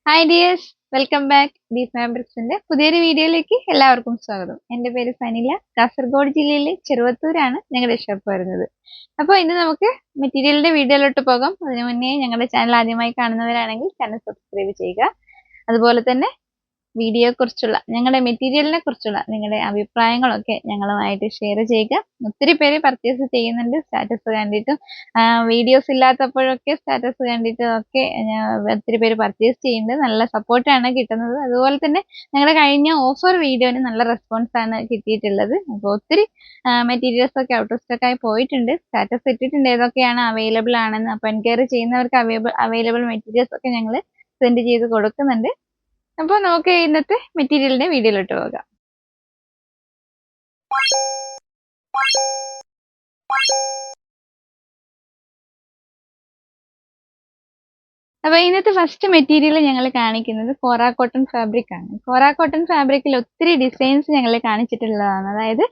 Hi dears, welcome back. The ഫാബ്രിക്സിന്റെ പുതിയൊരു വീഡിയോയിലേക്ക് എല്ലാവർക്കും സ്വാഗതം. എൻ്റെ പേര് സനില. കാസർഗോഡ് ജില്ലയിലെ ചെറുവത്തൂരാണ് ഞങ്ങളുടെ ഷോപ്പ് വരുന്നത്. അപ്പോൾ ഇന്ന് നമുക്ക് മെറ്റീരിയലിന്റെ വീഡിയോയിലോട്ട് പോകാം. അതിനു മുന്നേ ഞങ്ങളുടെ ചാനൽ ആദ്യമായി കാണുന്നവരാണെങ്കിൽ ചാനൽ സബ്സ്ക്രൈബ് ചെയ്യുക. അതുപോലെ തന്നെ വീഡിയോയെക്കുറിച്ചുള്ള ഞങ്ങളുടെ മെറ്റീരിയലിനെ കുറിച്ചുള്ള നിങ്ങളുടെ അഭിപ്രായങ്ങളൊക്കെ ഞങ്ങളുമായിട്ട് ഷെയർ ചെയ്യുക. ഒത്തിരി പേര് പർച്ചേസ് ചെയ്യുന്നുണ്ട് സ്റ്റാറ്റസ് കണ്ടിട്ടും വീഡിയോസ് ഇല്ലാത്തപ്പോഴൊക്കെ സ്റ്റാറ്റസ് കണ്ടിട്ടും ഒക്കെ ഒത്തിരി പേര് പർച്ചേസ് ചെയ്യുന്നുണ്ട്. നല്ല സപ്പോർട്ടാണ് കിട്ടുന്നത്. അതുപോലെ തന്നെ ഞങ്ങളുടെ കഴിഞ്ഞ ഓഫർ വീഡിയോന് നല്ല റെസ്പോൺസ് ആണ് കിട്ടിയിട്ടുള്ളത്. അപ്പോൾ ഒത്തിരി മെറ്റീരിയൽസ് ഒക്കെ ഔട്ട് ഓഫ് സ്റ്റോക്ക് ആയി പോയിട്ടുണ്ട്. സ്റ്റാറ്റസ് ഇട്ടിട്ടുണ്ട് ഏതൊക്കെയാണ് അവൈലബിൾ ആണെന്ന്. അപ്പോൾ എൻക്വയറി ചെയ്യുന്നവർക്ക് അവൈലബിൾ മെറ്റീരിയൽസ് ഒക്കെ ഞങ്ങൾ സെൻഡ് ചെയ്ത് കൊടുക്കുന്നുണ്ട്. അപ്പോൾ നമുക്ക് ഇന്നത്തെ മെറ്റീരിയലിന്റെ വീഡിയോയിലോട്ട് പോകാം. അപ്പോൾ ഇന്നത്തെ ഫസ്റ്റ് മെറ്റീരിയൽ ഞങ്ങൾ കാണിക്കുന്നത് കോറ കോട്ടൺ ഫാബ്രിക് ആണ്. കോറ കോട്ടൺ ഫാബ്രിക്കിൽ ഒത്തിരി ഡിസൈൻസ് ഞങ്ങൾ കാണിച്ചിട്ടുള്ളതാണ്. അതായത്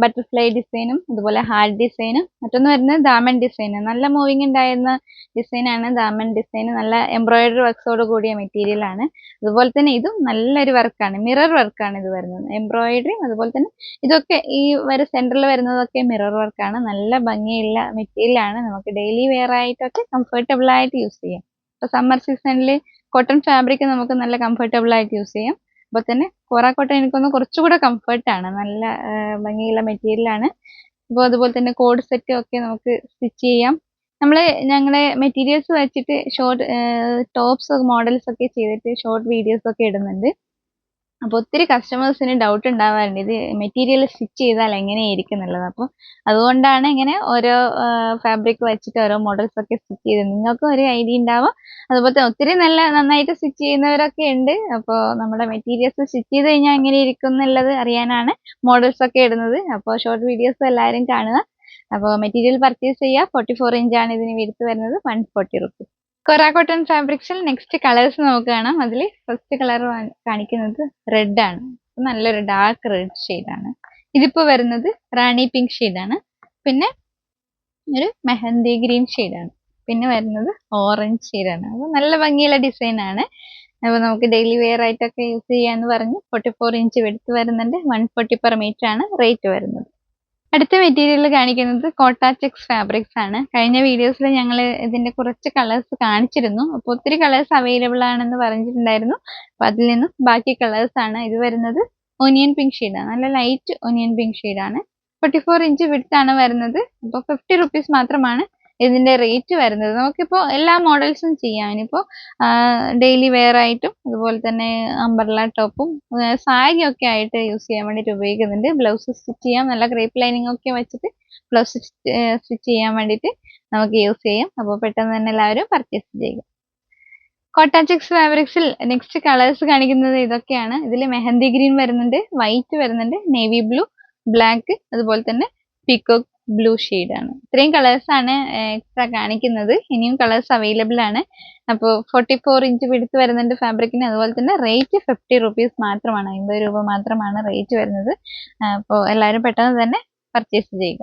ബട്ടർഫ്ലൈ ഡിസൈനും അതുപോലെ ഹാർട്ട് ഡിസൈനും, മറ്റൊന്ന് വരുന്നത് ദാമൻ ഡിസൈൻ. നല്ല മൂവിങ് ഉണ്ടായിരുന്ന ഡിസൈനാണ് ദാമൻ ഡിസൈൻ. നല്ല എംബ്രോയിഡറി വർക്ക്സോട് കൂടിയ മെറ്റീരിയൽ ആണ്. അതുപോലെ തന്നെ ഇതും നല്ലൊരു വർക്കാണ്, മിറർ വർക്കാണ് ഇത് വരുന്നത്. എംബ്രോയിഡറിയും അതുപോലെ തന്നെ ഇതൊക്കെ ഈ സെന്ററിൽ വരുന്നതൊക്കെ മിറർ വർക്കാണ്. നല്ല ഭംഗിയുള്ള മെറ്റീരിയലാണ്. നമുക്ക് ഡെയിലി വെയർ ആയിട്ടൊക്കെ കംഫർട്ടബിൾ ആയിട്ട് യൂസ് ചെയ്യാം. ഇപ്പോൾ സമ്മർ സീസണിൽ കോട്ടൺ ഫാബ്രിക് നമുക്ക് നല്ല കംഫർട്ടബിൾ ആയിട്ട് യൂസ് ചെയ്യാം. അപ്പോൾ തന്നെ കോറ കോട്ടൺ എനിക്കൊന്ന് കുറച്ചുകൂടെ കംഫർട്ടാണ്. നല്ല ഭംഗിയുള്ള മെറ്റീരിയലാണ്. അപ്പോൾ അതുപോലെ തന്നെ കോഡ് സെറ്റ് ഒക്കെ നമുക്ക് സ്റ്റിച്ച് ചെയ്യാം. ഞങ്ങളുടെ മെറ്റീരിയൽസ് വെച്ചിട്ട് ഷോർട്ട് ടോപ്സ് മോഡൽസ് ഒക്കെ ചെയ്തിട്ട് ഷോർട്ട് വീഡിയോസ് ഒക്കെ ഇടുന്നുണ്ട്. അപ്പോൾ ഒത്തിരി കസ്റ്റമേഴ്സിന് ഡൗട്ട് ഉണ്ടാവാറുണ്ട് ഇത് മെറ്റീരിയൽ സ്റ്റിച്ച് ചെയ്താൽ എങ്ങനെയായിരിക്കും എന്നുള്ളത്. അപ്പോൾ അതുകൊണ്ടാണ് ഇങ്ങനെ ഓരോ ഫാബ്രിക് വെച്ചിട്ട് ഓരോ മോഡൽസ് ഒക്കെ സ്റ്റിച്ച് ചെയ്തത്. നിങ്ങൾക്കും ഒരു ഐഡിയ ഉണ്ടാവാം. അതുപോലെ തന്നെ ഒത്തിരി നന്നായിട്ട് സ്റ്റിച്ച് ചെയ്യുന്നവരൊക്കെ ഉണ്ട്. അപ്പോൾ നമ്മുടെ മെറ്റീരിയൽസ് സ്റ്റിച്ച് ചെയ്ത് കഴിഞ്ഞാൽ എങ്ങനെ ഇരിക്കും എന്നുള്ളത് അറിയാനാണ് മോഡൽസ് ഒക്കെ ഇടുന്നത്. അപ്പോൾ ഷോർട്ട് വീഡിയോസ് എല്ലാവരും കാണുക. അപ്പോൾ മെറ്റീരിയൽ പർച്ചേസ് ചെയ്യുക. 44 ഇഞ്ചാണ് ഇതിന് വിടുത്ത് വരുന്നത്. 140 റുപ്പീസ്. കൊറ കോട്ടൺ ഫാബ്രിക്സിൽ നെക്സ്റ്റ് കളേഴ്സ് നമുക്ക് കാണാം. അതിൽ ഫസ്റ്റ് കളർ കാണിക്കുന്നത് റെഡ് ആണ്. നല്ലൊരു ഡാർക്ക് റെഡ് ഷെയ്ഡാണ്. ഇതിപ്പോൾ വരുന്നത് റാണി പിങ്ക് ഷെയ്ഡാണ്. പിന്നെ ഒരു മെഹന്തി ഗ്രീൻ ഷെയ്ഡാണ്. പിന്നെ വരുന്നത് ഓറഞ്ച് ഷെയ്ഡാണ്. അപ്പോൾ നല്ല ഭംഗിയുള്ള ഡിസൈനാണ്. അപ്പോൾ നമുക്ക് ഡെയിലി വെയർ ആയിട്ടൊക്കെ യൂസ് ചെയ്യാമെന്ന് പറഞ്ഞ് 44 ഇഞ്ച് വെടുത്ത് വരുന്നുണ്ട്. 140 പെർ മീറ്റർ ആണ് റേറ്റ് വരുന്നത്. അടുത്ത മെറ്റീരിയൽ കാണിക്കുന്നത് കോട്ട ചെക്സ് ഫാബ്രിക്സ് ആണ്. കഴിഞ്ഞ വീഡിയോസിൽ ഞങ്ങൾ ഇതിന്റെ കുറച്ച് കളേഴ്സ് കാണിച്ചിരുന്നു. അപ്പോൾ ഒത്തിരി കളേഴ്സ് അവൈലബിൾ ആണെന്ന് പറഞ്ഞിട്ടുണ്ടായിരുന്നു. അപ്പോൾ അതിൽ നിന്നും ബാക്കി കളേഴ്സ് ആണ്. ഇത് വരുന്നത് ഒനിയൻ പിങ്ക് ഷെയ്ഡാണ്. നല്ല ലൈറ്റ് ഒനിയൻ പിങ്ക് ഷെയ്ഡാണ്. 44 ഇഞ്ച് വിഡ്ത്ത് ആണ് വരുന്നത്. അപ്പോൾ 50 റുപ്പീസ് മാത്രമാണ് ഇതിന്റെ റേറ്റ് വരുന്നത്. നമുക്കിപ്പോൾ എല്ലാ മോഡൽസും ചെയ്യാം. ഇനിയിപ്പോൾ ഡെയിലി വെയർ ആയിട്ടും അതുപോലെ തന്നെ അംബ്രല്ല ടോപ്പും സാരി ഒക്കെ ആയിട്ട് യൂസ് ചെയ്യാൻ വേണ്ടിയിട്ട് ഉപയോഗിക്കുന്നുണ്ട്. ബ്ലൗസ് സ്റ്റിച്ച് ചെയ്യാം. നല്ല ക്രേപ്പ് ലൈനിങ് ഒക്കെ വെച്ചിട്ട് ബ്ലൗസ് സ്റ്റിച്ച് ചെയ്യാൻ വേണ്ടിയിട്ട് നമുക്ക് യൂസ് ചെയ്യാം. അപ്പോൾ പെട്ടെന്ന് തന്നെ എല്ലാവരും പർച്ചേസ് ചെയ്യുക. കോട്ട ചെക്സ് ഫാബ്രിക്സിൽ നെക്സ്റ്റ് കളേഴ്സ് കാണിക്കുന്നത് ഇതൊക്കെയാണ്. ഇതിൽ മെഹന്തി ഗ്രീൻ വരുന്നുണ്ട്, വൈറ്റ് വരുന്നുണ്ട്, നേവി ബ്ലൂ, ബ്ലാക്ക്, അതുപോലെ തന്നെ പീക്കോക്ക് ബ്ലൂ ഷെയ്ഡാണ്. ഇത്രയും കളേഴ്സ് ആണ് എക്സ്ട്രാ കാണിക്കുന്നത്. ഇനിയും കളേഴ്സ് അവൈലബിൾ ആണ്. അപ്പോൾ 44 ഇഞ്ച് വിടുത്ത് വരുന്നുണ്ട് ഫാബ്രിക്കിന്. അതുപോലെ തന്നെ റേറ്റ് 50 റുപ്പീസ് മാത്രമാണ്, 50 രൂപ മാത്രമാണ് റേറ്റ് വരുന്നത്. അപ്പോൾ എല്ലാവരും പെട്ടെന്ന് തന്നെ പർച്ചേസ് ചെയ്യുക.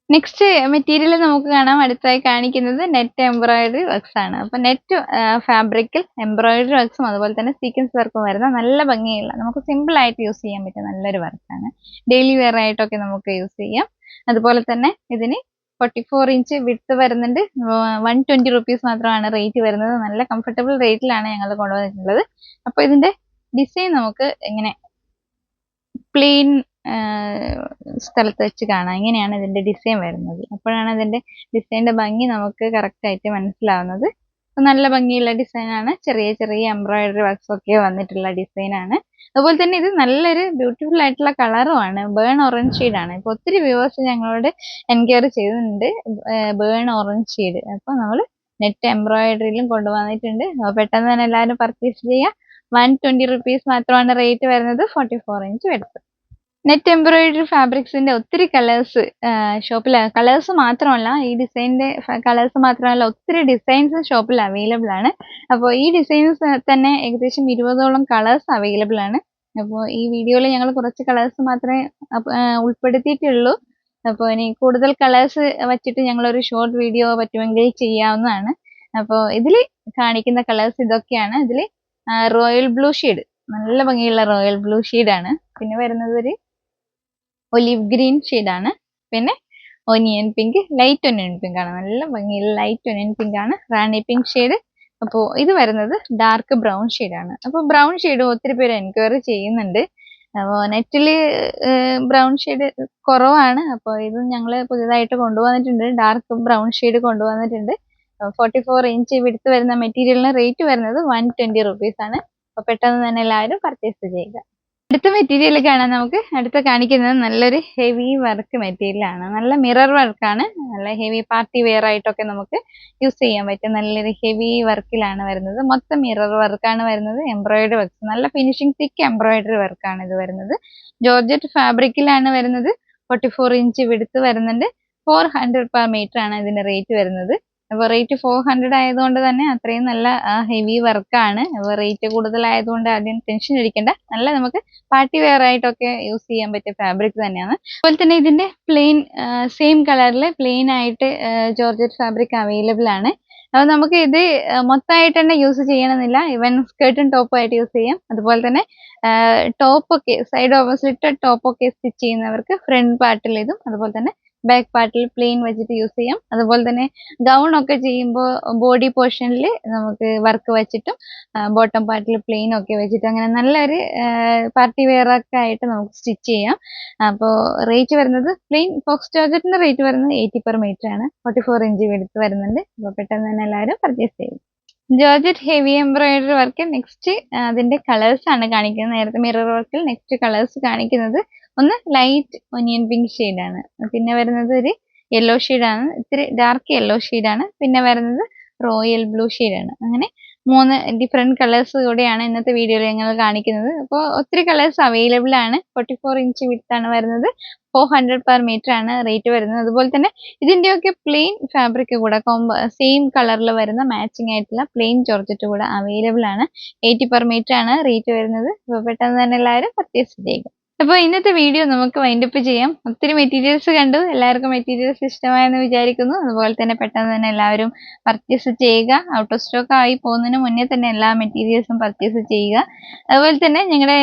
നെക്സ്റ്റ് മെറ്റീരിയൽ നമുക്ക് കാണാം. അടുത്തായി കാണിക്കുന്നത് നെറ്റ് എംബ്രോയിഡറി വർക്ക്സ് ആണ്. അപ്പോൾ നെറ്റ് ഫാബ്രിക്കിൽ എംബ്രോയിഡറി വർക്ക്സും അതുപോലെ തന്നെ സീക്വൻസ് വർക്കും വരുന്ന നല്ല ഭംഗിയുള്ള, നമുക്ക് സിമ്പിൾ ആയിട്ട് യൂസ് ചെയ്യാൻ പറ്റിയ നല്ലൊരു വർക്കാണ്. ഡെയിലി വെയർ ആയിട്ടൊക്കെ നമുക്ക് യൂസ് ചെയ്യാം. അതുപോലെ തന്നെ ഇതിന് 44 ഇഞ്ച് വിഡ്ത്ത് വരുന്നുണ്ട്. 120 റുപ്പീസ് മാത്രമാണ് റേറ്റ് വരുന്നത്. നല്ല കംഫർട്ടബിൾ റേറ്റിലാണ് ഞങ്ങൾ കൊണ്ടുവന്നിട്ടുള്ളത്. അപ്പോൾ ഇതിന്റെ ഡിസൈൻ നമുക്ക് ഇങ്ങനെ പ്ലെയിൻ സ്ഥലത്ത് വെച്ച് കാണാം. ഇങ്ങനെയാണ് ഇതിന്റെ ഡിസൈൻ വരുന്നത്. അപ്പോഴാണ് ഇതിന്റെ ഡിസൈനിന്റെ ഭംഗി നമുക്ക് കറക്റ്റ് ആയിട്ട് മനസ്സിലാവുന്നത്. നല്ല ഭംഗിയുള്ള ഡിസൈനാണ്. ചെറിയ ചെറിയ എംബ്രോയിഡറി വർക്ക്സ് ഒക്കെ വന്നിട്ടുള്ള ഡിസൈനാണ്. അതുപോലെ തന്നെ ഇത് നല്ലൊരു ബ്യൂട്ടിഫുൾ ആയിട്ടുള്ള കളറുമാണ്. ബേൺ ഓറഞ്ച് ഷെയ്ഡാണ്. ഇപ്പോൾ ഒത്തിരി വ്യൂവേഴ്സ് ഞങ്ങളോട് എൻക്വയറി ചെയ്യുന്നുണ്ട് ബേൺ ഓറഞ്ച് ഷെയ്ഡ്. അപ്പോൾ നമ്മൾ നെറ്റ് എംബ്രോയിഡറിയിലും കൊണ്ടുവന്നിട്ടുണ്ട്. അപ്പോൾ പെട്ടെന്ന് തന്നെ എല്ലാവരും പർച്ചേസ് ചെയ്യുക. 120 റുപ്പീസ് മാത്രമാണ് റേറ്റ് വരുന്നത്. 44 ഇഞ്ച് എടുത്ത് നെറ്റ് എംബ്രോയിഡറി ഫാബ്രിക്സിന്റെ ഒത്തിരി കളേഴ്സ് ഷോപ്പിൽ, കളേഴ്സ് മാത്രമല്ല ഈ ഡിസൈനിന്റെ കളേഴ്സ് മാത്രമല്ല ഒത്തിരി ഡിസൈൻസ് ഷോപ്പിൽ അവൈലബിൾ ആണ്. അപ്പോൾ ഈ ഡിസൈൻസ് തന്നെ ഏകദേശം 20ഓളം കളേഴ്സ് അവൈലബിൾ ആണ്. അപ്പോൾ ഈ വീഡിയോയിൽ ഞങ്ങൾ കുറച്ച് കളേഴ്സ് മാത്രമേ ഉൾപ്പെടുത്തിയിട്ടുള്ളൂ. അപ്പോൾ ഇനി കൂടുതൽ കളേഴ്സ് വെച്ചിട്ട് ഞങ്ങളൊരു ഷോർട്ട് വീഡിയോ പറ്റുമെങ്കിൽ ചെയ്യാവുന്നതാണ്. അപ്പോൾ ഇതിൽ കാണിക്കുന്ന കളേഴ്സ് ഇതൊക്കെയാണ്. ഇതിൽ റോയൽ ബ്ലൂ ഷെയ്ഡ്, നല്ല ഭംഗിയുള്ള റോയൽ ബ്ലൂ ഷെയ്ഡാണ്. പിന്നെ വരുന്നത് ഒരു ഒലിവ് ഗ്രീൻ ഷെയ്ഡാണ്. പിന്നെ onion pink, light onion pink ആണ്, നല്ല ഭംഗിയുള്ള ലൈറ്റ് ഒനിയൻ പിങ്ക് ആണ്. റാണി പിങ്ക് ഷെയ്ഡ്. അപ്പോൾ ഇത് വരുന്നത് ഡാർക്ക് ബ്രൗൺ ഷെയ്ഡാണ്. അപ്പോൾ ബ്രൗൺ ഷെയ്ഡ് ഒത്തിരി പേര് എൻക്വയറി ചെയ്യുന്നുണ്ട്. അപ്പോൾ നെറ്റിൽ ബ്രൗൺ ഷെയ്ഡ് കുറവാണ്. അപ്പോൾ ഇത് ഞങ്ങൾ പുതിയതായിട്ട് കൊണ്ടുവന്നിട്ടുണ്ട്, ഡാർക്ക് ബ്രൗൺ ഷെയ്ഡ് കൊണ്ടുവന്നിട്ടുണ്ട്. 44 ഇഞ്ച് വിടുത്ത് വരുന്ന മെറ്റീരിയലിന് റേറ്റ് വരുന്നത് 120 റുപ്പീസ് ആണ്. അപ്പോൾ പെട്ടെന്ന് തന്നെ എല്ലാവരും പർച്ചേസ് ചെയ്യുക. അടുത്ത മെറ്റീരിയൽ കാണാൻ നമുക്ക്. അടുത്ത കാണിക്കുന്നത് നല്ലൊരു ഹെവി വർക്ക് മെറ്റീരിയൽ ആണ്. നല്ല മിറർ വർക്കാണ്. നല്ല ഹെവി പാർട്ടി വെയർ ആയിട്ടൊക്കെ നമുക്ക് യൂസ് ചെയ്യാൻ പറ്റും. നല്ലൊരു ഹെവി വർക്കിലാണ് വരുന്നത്. മൊത്തം മിറർ വർക്കാണ് വരുന്നത്. എംബ്രോയിഡറി വർക്ക്, നല്ല ഫിനിഷിംഗ് തിക്ക് എംബ്രോയിഡറി വർക്കാണ് ഇത് വരുന്നത്. ജോർജറ്റ് ഫാബ്രിക്കിലാണ് വരുന്നത്. 44 ഇഞ്ച് വിടുത്ത് വരുന്നുണ്ട്. 400 പെർ മീറ്റർ ആണ് ഇതിന്റെ റേറ്റ് വരുന്നത്. അപ്പോൾ റേറ്റ് 400 ആയതുകൊണ്ട് തന്നെ അത്രയും നല്ല ഹെവി വർക്കാണ്. അപ്പോൾ റേറ്റ് കൂടുതലായതുകൊണ്ട് ആദ്യം ടെൻഷൻ അടിക്കേണ്ട. നല്ല നമുക്ക് പാർട്ടി വെയർ ആയിട്ടൊക്കെ യൂസ് ചെയ്യാൻ പറ്റിയ ഫാബ്രിക് തന്നെയാണ്. അതുപോലെ തന്നെ ഇതിന്റെ പ്ലെയിൻ സെയിം കളറിൽ പ്ലെയിൻ ആയിട്ട് ജോർജറ്റ് ഫാബ്രിക് അവൈലബിൾ ആണ്. അപ്പോൾ നമുക്ക് ഇത് മൊത്തമായിട്ട് തന്നെ യൂസ് ചെയ്യണമെന്നില്ല. ഇവൻ സ്കേർട്ടും ടോപ്പും ആയിട്ട് യൂസ് ചെയ്യാം. അതുപോലെ തന്നെ ടോപ്പൊക്കെ സൈഡ് സ്ലിറ്റഡ് ടോപ്പൊക്കെ സ്റ്റിച്ച് ചെയ്യുന്നവർക്ക് ഫ്രണ്ട് പാർട്ടിൽ ഇതും അതുപോലെ തന്നെ ബാക്ക് പാർട്ടിൽ പ്ലെയിൻ വെച്ചിട്ട് യൂസ് ചെയ്യാം. അതുപോലെ തന്നെ ഗൗൺ ഒക്കെ ചെയ്യുമ്പോൾ ബോഡി പോർഷനിൽ നമുക്ക് വർക്ക് വെച്ചിട്ടും ബോട്ടം പാർട്ടിൽ പ്ലെയിൻ ഒക്കെ വെച്ചിട്ട് അങ്ങനെ നല്ലൊരു പാർട്ടി വെയർ ഒക്കെ ആയിട്ട് നമുക്ക് സ്റ്റിച്ച് ചെയ്യാം. അപ്പോൾ റേറ്റ് വരുന്നത് പ്ലെയിൻ ഫോക്സ് ജോർജറ്റിന്റെ റേറ്റ് വരുന്നത് 80 പെർ മീറ്റർ ആണ്. 44 ഇഞ്ച് വിടുത്ത് വരുന്നുണ്ട്. അപ്പോൾ പെട്ടെന്ന് തന്നെ എല്ലാവരും പർച്ചേസ് ചെയ്യും. Georgette heavy embroidery work. Next അതിന്റെ കളേഴ്സ് ആണ് കാണിക്കുന്നത്. നേരത്തെ മിറർ വർക്കിൽ നെക്സ്റ്റ് കളേഴ്സ് കാണിക്കുന്നത് ഒന്ന് ലൈറ്റ് ഒനിയൻ പിങ്ക് ഷെയ്ഡാണ്. പിന്നെ വരുന്നത് ഒരു യെല്ലോ ഷെയ്ഡാണ്, ഇത്തിരി ഡാർക്ക് യെല്ലോ ഷെയ്ഡാണ്. പിന്നെ വരുന്നത് റോയൽ ബ്ലൂ ഷെയ്ഡാണ്. അങ്ങനെ 3 ഡിഫറെന്റ് കളേഴ്സ് കൂടെയാണ് ഇന്നത്തെ വീഡിയോയിൽ ഞങ്ങൾ കാണിക്കുന്നത്. അപ്പോൾ ഒത്തിരി കളേഴ്സ് അവൈലബിൾ ആണ്. 44 ഇഞ്ച് വിഡ്ത്താണ് വരുന്നത്. 400 പെർ മീറ്റർ ആണ് റേറ്റ് വരുന്നത്. അതുപോലെ തന്നെ ഇതിന്റെയൊക്കെ പ്ലെയിൻ ഫാബ്രിക് കൂടെ സെയിം കളറിൽ വരുന്ന മാച്ചിങ് ആയിട്ടുള്ള പ്ലെയിൻ ജോർജറ്റ് കൂടെ അവൈലബിൾ ആണ്. 80 പെർ മീറ്റർ ആണ് റേറ്റ് വരുന്നത്. അപ്പോൾ പെട്ടെന്ന് തന്നെ എല്ലാവരും പർച്ചേസ് ചെയ്യുക. അപ്പോൾ ഇന്നത്തെ വീഡിയോ നമുക്ക് വൈൻഡപ്പ് ചെയ്യാം. ഒത്തിരി മെറ്റീരിയൽസ് കണ്ടു. എല്ലാവർക്കും മെറ്റീരിയൽസ് ഇഷ്ടമായെന്ന് വിചാരിക്കുന്നു. അതുപോലെ തന്നെ പെട്ടെന്ന് തന്നെ എല്ലാവരും പർച്ചേസ് ചെയ്യുക. ഔട്ട് ഓഫ് സ്റ്റോക്ക് ആയി പോകുന്നതിന് മുന്നേ തന്നെ എല്ലാ മെറ്റീരിയൽസും പർച്ചേസ് ചെയ്യുക. അതുപോലെ തന്നെ ഞങ്ങളുടെ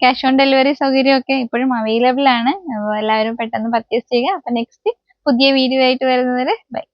ക്യാഷ് ഓൺ ഡെലിവറി സൗകര്യമൊക്കെ ഇപ്പോഴും അവൈലബിൾ ആണ്. അപ്പോൾ എല്ലാവരും പെട്ടെന്ന് പർച്ചേസ് ചെയ്യുക. അപ്പോൾ നെക്സ്റ്റ് പുതിയ വീഡിയോ ആയിട്ട് വരുന്നവരെ ബൈ.